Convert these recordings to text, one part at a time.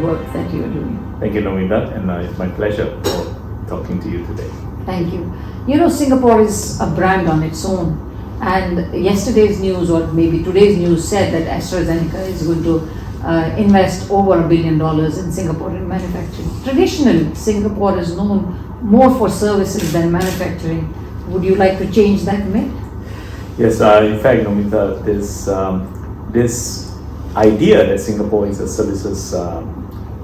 work that you're doing. Thank you, Nomita, and it's my pleasure for talking to you today. Thank you. You know, Singapore is a brand on its own, and yesterday's news, or maybe today's news, said that AstraZeneca is going to invest over $1 billion in Singaporean manufacturing. Traditionally, Singapore is known more for services than manufacturing. Would you like to change that myth? Yes, in fact, Nomita, this idea that Singapore is a services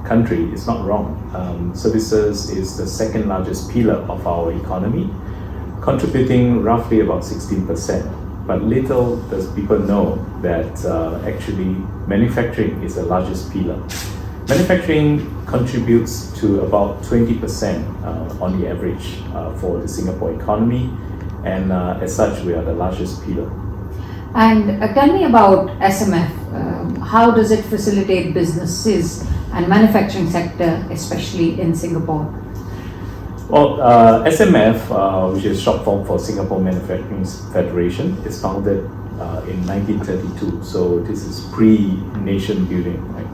country is not wrong. Services is the second largest pillar of our economy, contributing roughly about 16%. But little does people know that actually manufacturing is the largest pillar. Manufacturing contributes to about 20% on the average for the Singapore economy, and as such, we are the largest pillar. And tell me about SMF. How does it facilitate businesses and manufacturing sector, especially in Singapore? Well, SMF, which is short form for Singapore Manufacturing Federation, is founded in 1932. So this is pre-nation building, right?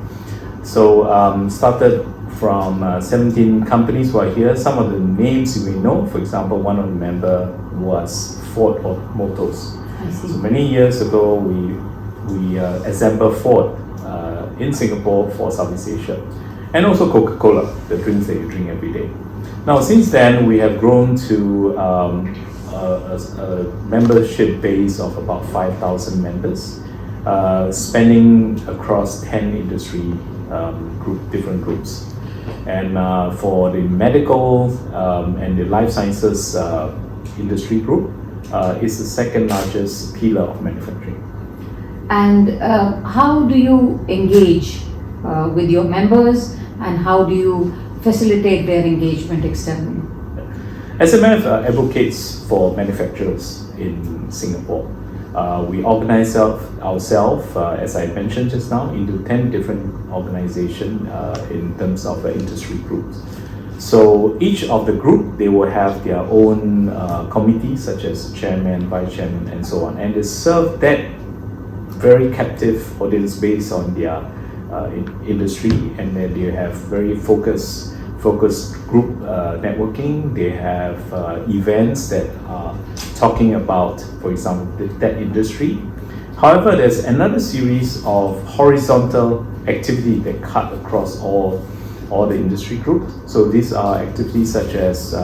So started from 17 companies who are here. Some of the names you may know. For example, one of the member was Ford Motors. So many years ago, we assembled Ford in Singapore for Southeast Asia, and also Coca-Cola, the drinks that you drink every day. Now, since then, we have grown to a membership base of about 5,000 members, spanning across 10 industry different groups. And for the medical and the life sciences industry group, it's the second largest pillar of manufacturing. And how do you engage with your members, and how do you facilitate their engagement externally? SMF advocates for manufacturers in Singapore. We organize ourselves, as I mentioned just now, into 10 different organizations in terms of industry groups. So each of the group, they will have their own committees, such as chairman, vice chairman, and so on. And they serve that very captive audience based on their industry, and then they have very focused group networking. They have events that are talking about, for example, that industry. However, there's another series of horizontal activity that cut across all the industry groups. So these are activities such as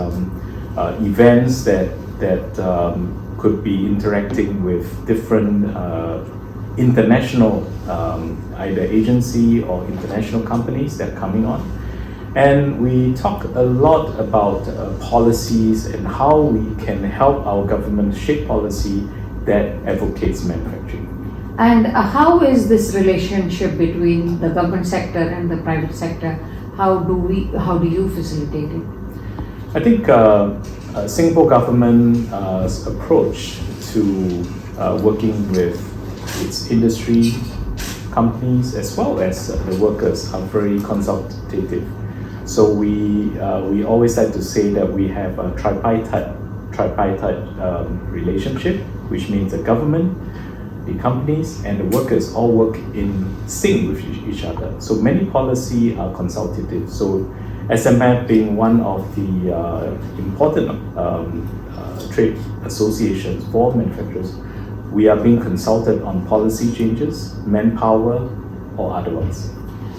events that could be interacting with different international either agency or international companies that are coming on. And we talk a lot about policies and how we can help our government shape policy that advocates manufacturing. And how is this relationship between the government sector and the private sector? How do you facilitate it? I think Singapore government's approach to working with its industry companies as well as the workers are very consultative. So we always like to say that we have a tripartite relationship, which means the government, the companies, and the workers all work in sync with each other. So many policy are consultative. So SMF being one of the important trade associations for manufacturers, we are being consulted on policy changes, manpower, or otherwise.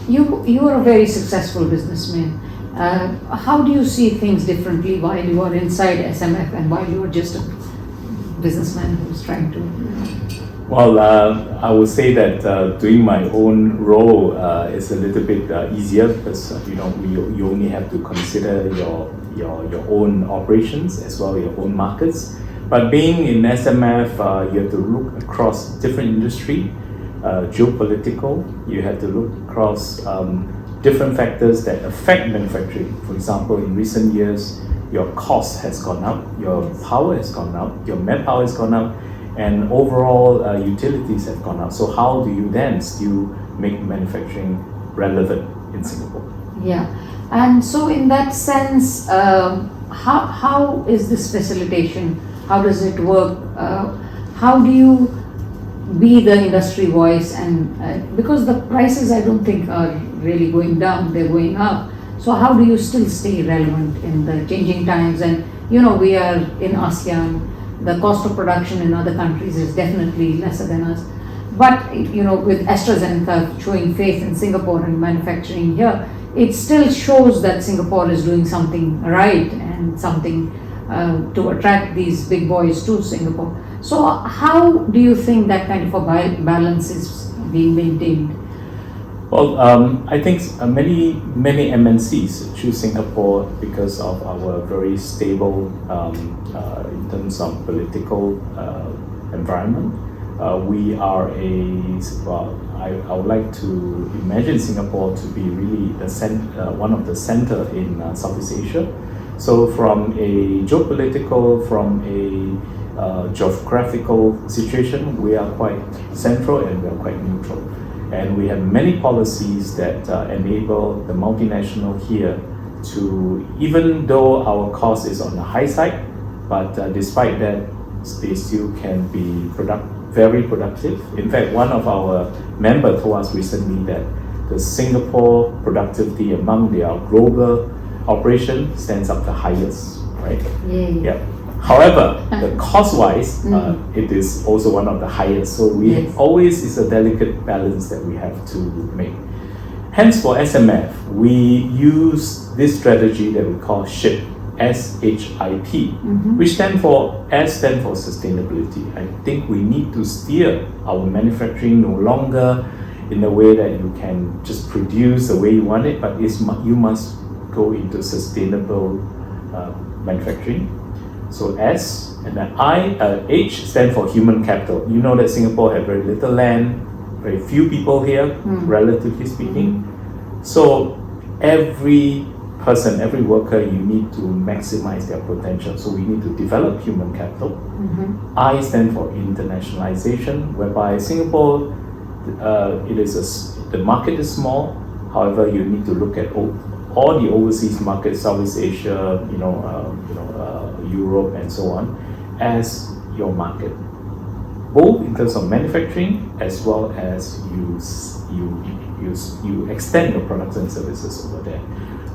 You are a very successful businessman. How do you see things differently while you are inside SMF and while you are just a businessman who's trying to? Well, I would say that doing my own role is a little bit easier because you only have to consider your own operations as well as your own markets. But being in SMF, you have to look across different industry, geopolitical. You have to look across different factors that affect manufacturing. For example, in recent years, your cost has gone up, your power has gone up, your manpower has gone up, and overall utilities have gone up. So how do you then still make manufacturing relevant in Singapore? Yeah, and so in that sense, how is this facilitation? How does it work? How do you be the industry voice? And because the prices, I don't think are really going down, they're going up. So how do you still stay relevant in the changing times? And we are in ASEAN, the cost of production in other countries is definitely lesser than us. But with AstraZeneca showing faith in Singapore and manufacturing here, it still shows that Singapore is doing something right and something to attract these big boys to Singapore. So how do you think that kind of a balance is being maintained? Well, I think many MNCs choose Singapore because of our very stable in terms of political environment. We are I would like to imagine Singapore to be really one of the center in Southeast Asia. So from a geopolitical, from a geographical situation, we are quite central and we are quite neutral. And we have many policies that enable the multinational here to, even though our cost is on the high side, but despite that, they still can be very productive. In fact, one of our members told us recently that the Singapore productivity among their global operation stands up the highest, right? Yeah. However, the cost-wise, it is also one of the highest. So always is a delicate balance that we have to make. Hence, for SMF, we use this strategy that we call SHIP, S-H-I-P, which stands for sustainability. I think we need to steer our manufacturing no longer in a way that you can just produce the way you want it, but you must go into sustainable manufacturing. So S and then H stand for human capital. You know that Singapore have very little land, very few people here, relatively speaking. So every person, every worker, you need to maximize their potential. So we need to develop human capital. I stand for internationalization, whereby Singapore, the market is small. However, you need to look at all the overseas markets, Southeast Asia, Europe, and so on, as your market, both in terms of manufacturing as well as you extend your products and services over there.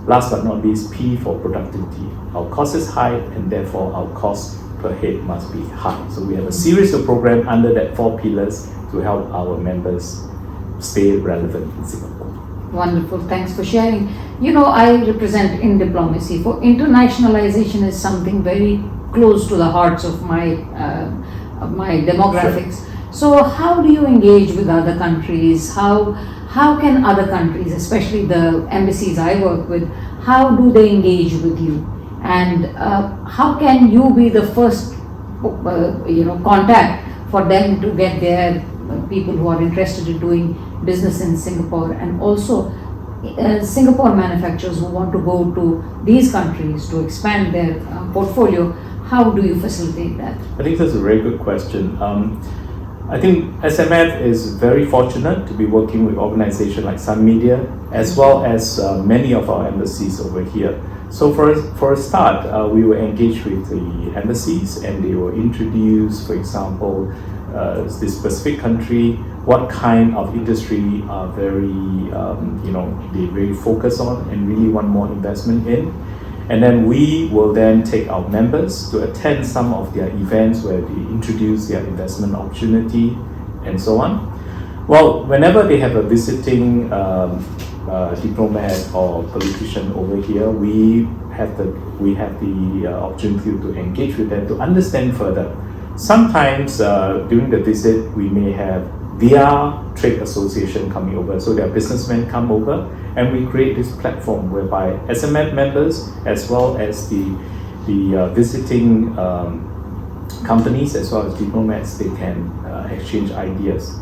Last but not least, P for productivity. Our cost is high, and therefore our cost per head must be high. So we have a series of programs under that 4 pillars to help our members stay relevant in Singapore. Wonderful, thanks for sharing. I represent in diplomacy. For internationalization is something very close to the hearts of my demographics. Sure. So how do you engage with other countries? How can other countries, especially the embassies I work with, how do they engage with you? And how can you be the first contact for them to get their people who are interested in doing business in Singapore, and also Singapore manufacturers who want to go to these countries to expand their portfolio? How do you facilitate that? I think that's a very good question. I think SMF is very fortunate to be working with organizations like Sun Media, as well as many of our embassies over here. So for a start, we will engage with the embassies, and they will introduce, for example, this specific country, what kind of industry are they very focus on and really want more investment in. And then we will then take our members to attend some of their events where they introduce their investment opportunity and so on. Well, whenever they have a visiting diplomat or politician over here, we have the opportunity to engage with them to understand further. Sometimes during the visit, we may have their trade association coming over, so their businessmen come over, and we create this platform whereby SMF members, as well as the visiting companies, as well as diplomats, they can exchange ideas.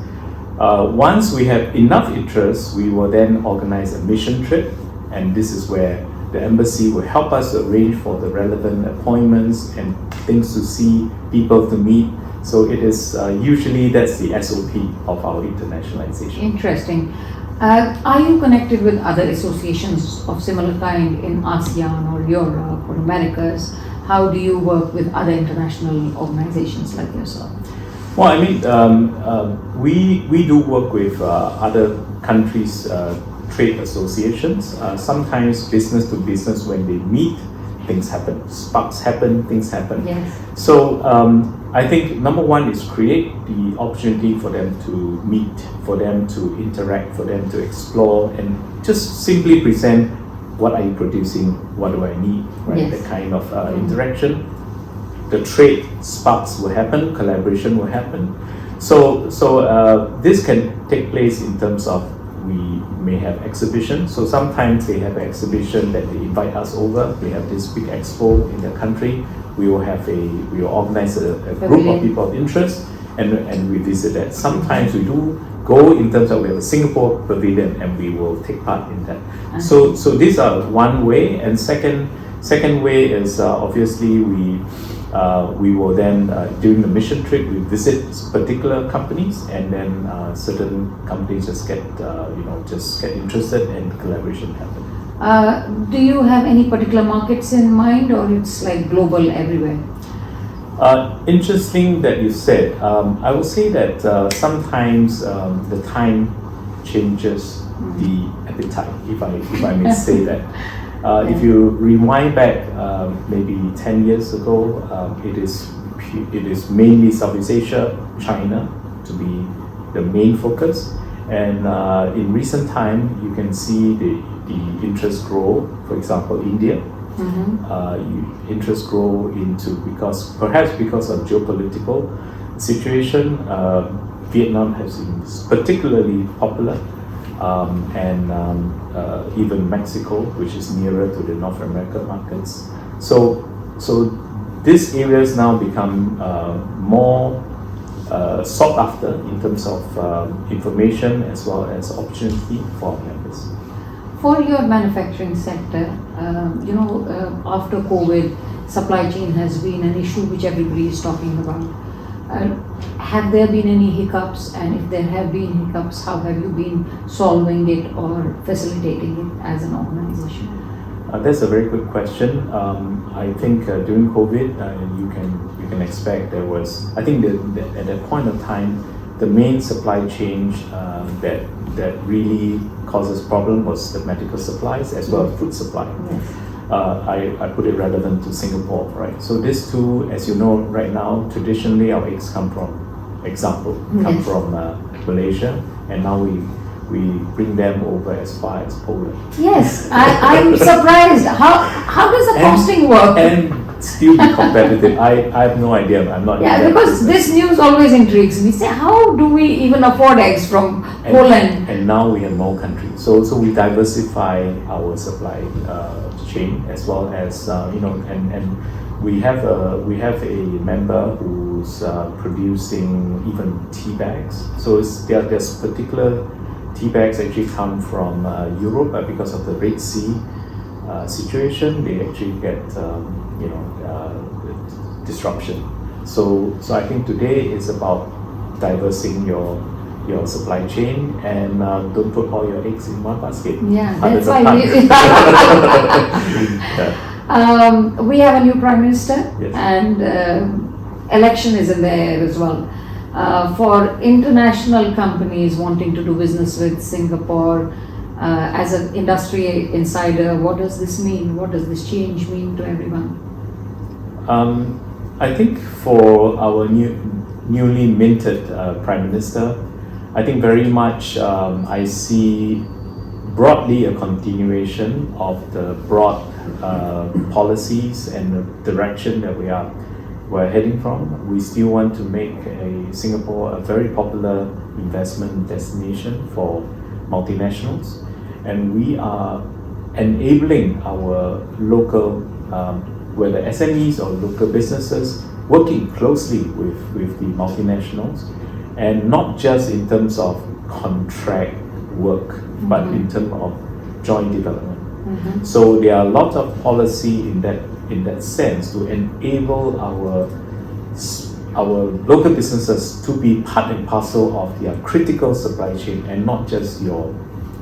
Once we have enough interest, we will then organize a mission trip, and this is where the embassy will help us arrange for the relevant appointments and things to see, people to meet. So it is usually that's the SOP of our internationalization. Interesting. Are you connected with other associations of similar kind in ASEAN or Europe or Americas? How do you work with other international organizations like yourself? Well, I mean, we do work with other countries trade associations. Sometimes business to business, when they meet, things happen, sparks happen, things happen. Yes. So I think number one is create the opportunity for them to meet, for them to interact, for them to explore, and just simply present what are you producing, what do I need, right? Yes. That kind of interaction. The trade sparks will happen, collaboration will happen. So this can take place in terms of, we may have exhibition. So sometimes they have an exhibition that they invite us over. We have this big expo in the country. We will organize a group of people of interest, and we visit that. Sometimes we do go in terms of, we have a Singapore pavilion and we will take part in that. So these are one way, and second way is obviously we will then during the mission trip we visit particular companies, and then certain companies just get interested and collaboration happen. Do you have any particular markets in mind, or it's like global everywhere? Interesting that you said. I would say that sometimes the time changes the appetite, if I may say that. If you rewind back maybe 10 years ago, it is mainly Southeast Asia, China to be the main focus, and in recent time you can see the interest grow. For example, India, interest grow perhaps because of geopolitical situation. Vietnam has been particularly popular. And even Mexico, which is nearer to the North American markets. So these areas now become more sought after in terms of information as well as opportunity for our members. For your manufacturing sector, after COVID, supply chain has been an issue which everybody is talking about. Have there been any hiccups, and if there have been hiccups, how have you been solving it or facilitating it as an organization? That's a very good question. I think during COVID, you can expect there was, I think that at that point of time, the main supply chain that really causes problem was the medical supplies as well as food supply. Yes. I put it relevant to Singapore, right? So these two, as you know, right now, traditionally our eggs come from Malaysia, and now we bring them over as far as Poland. Yes, I'm surprised. How does the costing work? And still be competitive. I have no idea. I'm not. Yeah, because this news always intrigues me. Say, how do we even afford eggs from Poland? And now we have more countries. So we diversify our supply chain as well as and we have a member who's producing even tea bags. So there's particular tea bags actually come from Europe, but because of the Red Sea situation, they actually get disruption. So I think today is about diversing your supply chain, and don't put all your eggs in one basket. Yeah, that's why we have a new Prime Minister. Yes. And election is in the air as well. For international companies wanting to do business with Singapore, as an industry insider, what does this mean? What does this change mean to everyone? I think for our newly minted Prime Minister, I think very much I see broadly a continuation of the broad policies and the direction that we're heading from. We still want to make Singapore a very popular investment destination for multinationals, and we are enabling our local, whether SMEs or local businesses, working closely with the multinationals, and not just in terms of contract work, but in terms of joint development. So there are a lot of policy in that sense to enable our local businesses to be part and parcel of their critical supply chain, and not just your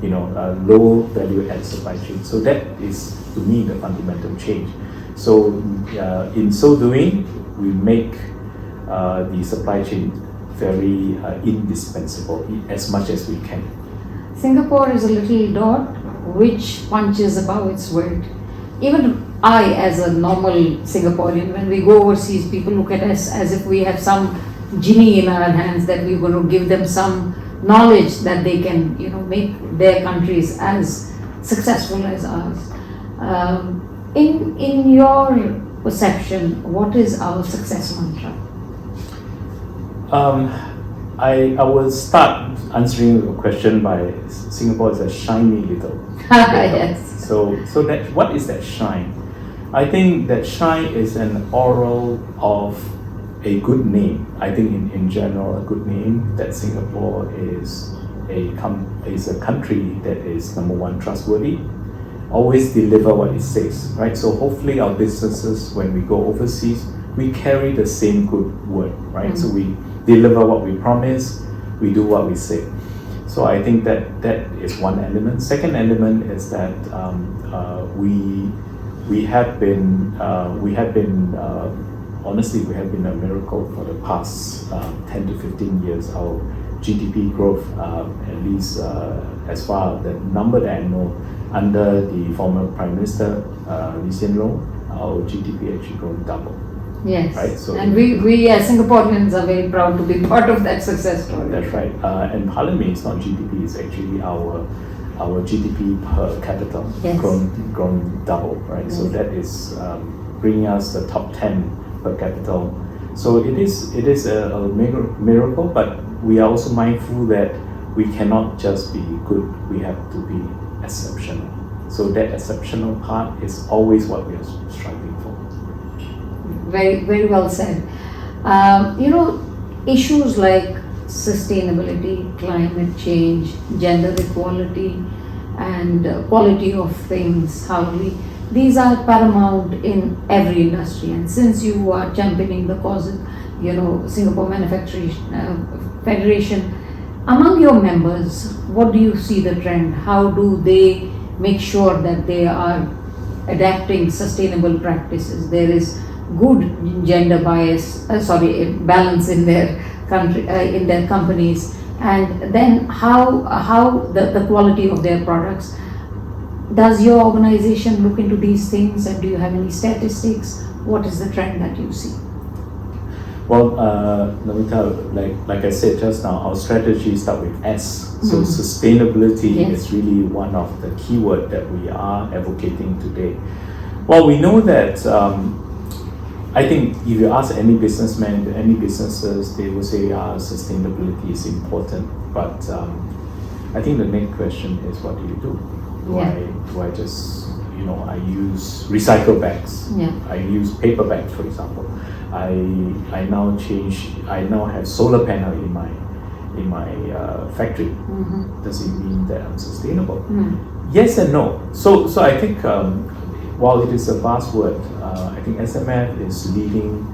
low value add supply chain. So that is, to me, the fundamental change. So in so doing, we make the supply chain very indispensable as much as we can. Singapore is a little dot which punches above its weight. Even I, as a normal Singaporean, when we go overseas, people look at us as if we have some genie in our hands that we're going to give them some knowledge that they can, make their countries as successful as ours. In your perception, what is our success mantra? I will start answering your question by Singapore is a shiny little. Yes. So that what is that shine? I think that shine is an oral of a good name. I think in general a good name that Singapore is a country that is number one trustworthy, always deliver what it says, right? So hopefully our businesses when we go overseas we carry the same good word, right? Mm-hmm. So we deliver what we promise, we do what we say. So I think that is one element. Second element is that we have been honestly we have been a miracle for the past 10 to 15 years. Our GDP growth, at least as far the number that I know, under the former Prime Minister Lee Hsien Loong, our GDP actually grown double. Yes, right? So and we as Singaporeans are very proud to be part of that success story. That's right. And Parliament is not GDP; it's actually our GDP per capita grown double, right? Yes. So that is bringing us the top 10 per capita. So it is a miracle, but we are also mindful that we cannot just be good; we have to be exceptional. So that exceptional part is always what we are striving for. Very, very well said. Issues like sustainability, climate change, gender equality, and quality of things, these are paramount in every industry. And since you are championing the cause of, Singapore Manufacturing Federation, among your members, what do you see the trend? How do they make sure that they are adapting sustainable practices? There is good gender balance in their country, in their companies, and then how the quality of their products. Does your organization look into these things, and do you have any statistics? What is the trend that you see? Well, Namita, like I said just now, our strategy starts with S. So sustainability is really one of the keywords that we are advocating today. Well, we know that I think if you ask any businessman, any businesses, they will say sustainability is important. But I think the next question is, what do you do? Do I just, I use recycle bags. I use paper bags, for example. I now have solar panel in my factory. Does it mean that I'm sustainable? Yes and no. So I think while it is a buzzword, I think SMF is leading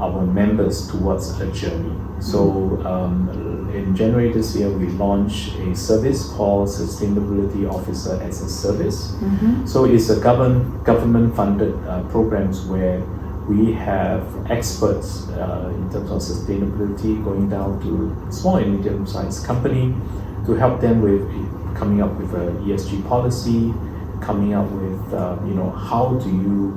our members towards a journey. So in January this year, we launched a service called Sustainability Officer as a Service. So it's a government-funded programs where we have experts in terms of sustainability going down to small and medium-sized company to help them with coming up with an ESG policy, coming up with how do you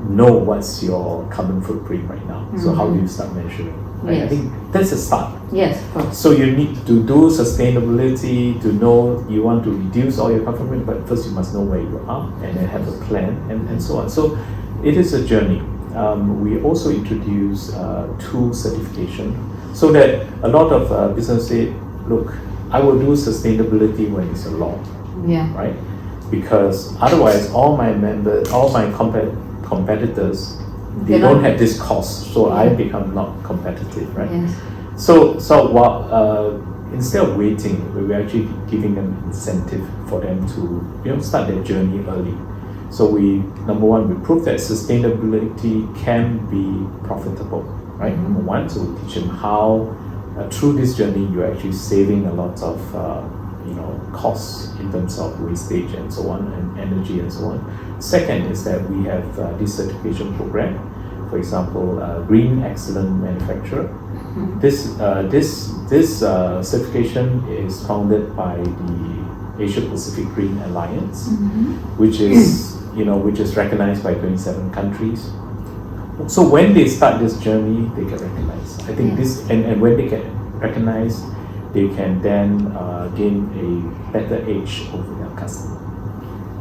know what's your carbon footprint right now? So how do you start measuring? Right? Yes. I think that's a start. Yes, of course. So you need to do sustainability to know you want to reduce all your carbon footprint, but first you must know where you are and then have a plan and so on. So it is a journey. We also introduce tool certification so that a lot of businesses say, look, I will do sustainability when it's a law, right? Because otherwise all my competitors, they don't have this cost, so I become not competitive, right? Yes. So while instead of waiting, we're actually giving them incentive for them to start their journey early. So number one, we prove that sustainability can be profitable, right? Number one, so we teach them how through this journey you're actually saving a lot of costs in terms of wastage and so on, and energy and so on. Second is that we have this certification program, for example, Green Excellent Manufacturer. This certification is founded by the Asia Pacific Green Alliance, which is recognized by 27 countries. So when they start this journey, they get recognized. I think this, and when they get recognized, they can then gain a better edge over their customer.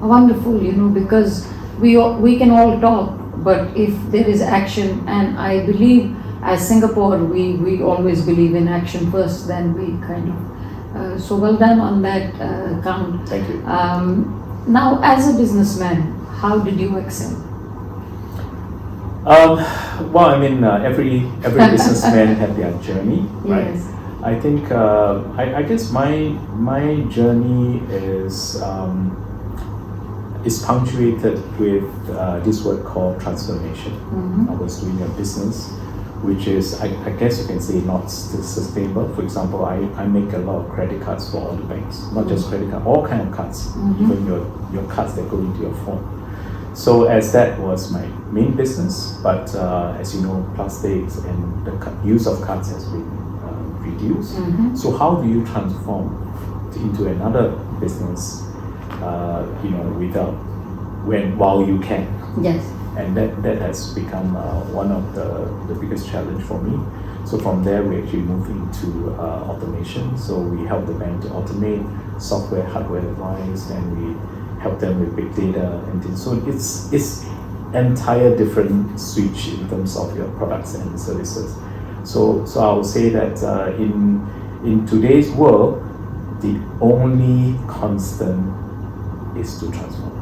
Wonderful, because we can all talk, but if there is action, and I believe as Singapore, we always believe in action first, then we kind of, so well done on that count. Thank you. Now, as a businessman, how did you excel? Well, I mean, every businessman had their journey, right? Yes. I think I guess my journey is punctuated with this word called transformation. I was doing a business which is, I guess you can say, not sustainable. For example, I make a lot of credit cards for all the banks, not just credit card, all kind of cards, even your cards that go into your phone. So as that was my main business, but as you know, plastics and the use of cards has been reduced. So how do you transform into another business, while you can? Yes. And that has become one of the biggest challenge for me. So from there, we actually moved into automation. So we help the bank to automate software, hardware-wise, and we help them with big data and things. So it's entire different switch in terms of your products and services. So I would say that in today's world, the only constant is to transform.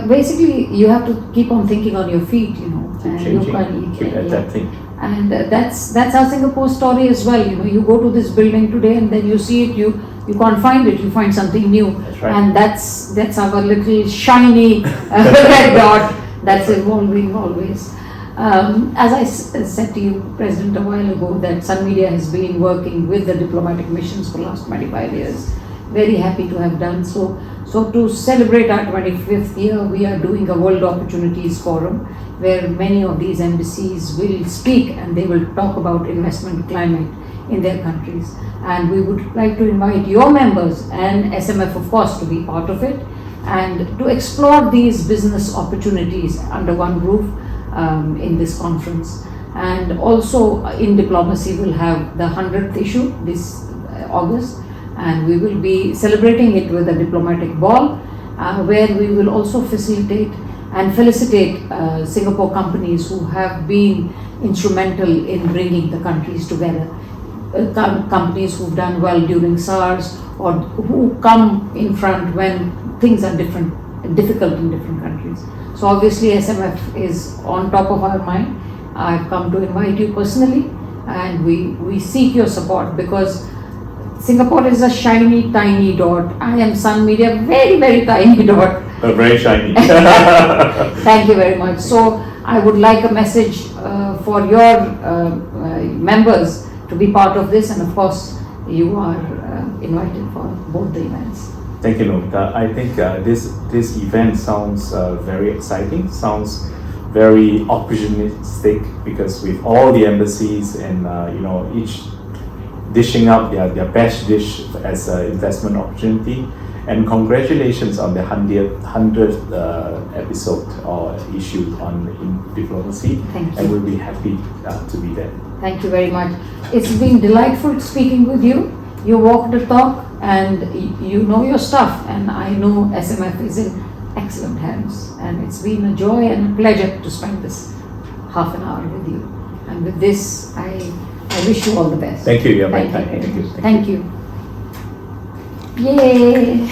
Basically, you have to keep on thinking on your feet, Keep changing, keep adapting. And that's our Singapore story as well. You go to this building today and then you see it, you can't find it, you find something new. That's right. And that's our little shiny red dot that's evolving always. As I said to you, President, a while ago, that Sun Media has been working with the diplomatic missions for the last 25 years. Very happy to have done so. So to celebrate our 25th year, we are doing a World Opportunities Forum where many of these embassies will speak and they will talk about investment climate in their countries. And we would like to invite your members and SMF, of course, to be part of it and to explore these business opportunities under one roof in this conference. And also in diplomacy, we'll have the 100th issue this August. And we will be celebrating it with a diplomatic ball where we will also facilitate and felicitate Singapore companies who have been instrumental in bringing the countries together. Companies who've done well during SARS or who come in front when things are difficult in different countries. So obviously SMF is on top of our mind. I've come to invite you personally and we seek your support because Singapore is a shiny, tiny dot. I am Sun Media, very, very tiny dot. Very shiny. Thank you very much. So I would like a message for your members to be part of this, and of course you are invited for both the events. Thank you, Nomita. I think this event sounds very exciting, sounds very opportunistic because with all the embassies and each dishing out their best dish as an investment opportunity. And congratulations on the 100th episode or issue in diplomacy. Thank you. And we'll be happy to be there. Thank you very much. It's been delightful speaking with you. You walk the talk and you know your stuff. And I know SMF is in excellent hands. And it's been a joy and a pleasure to spend this half an hour with you. And with this, I wish you all the best. Thank you. Thank you. Yay!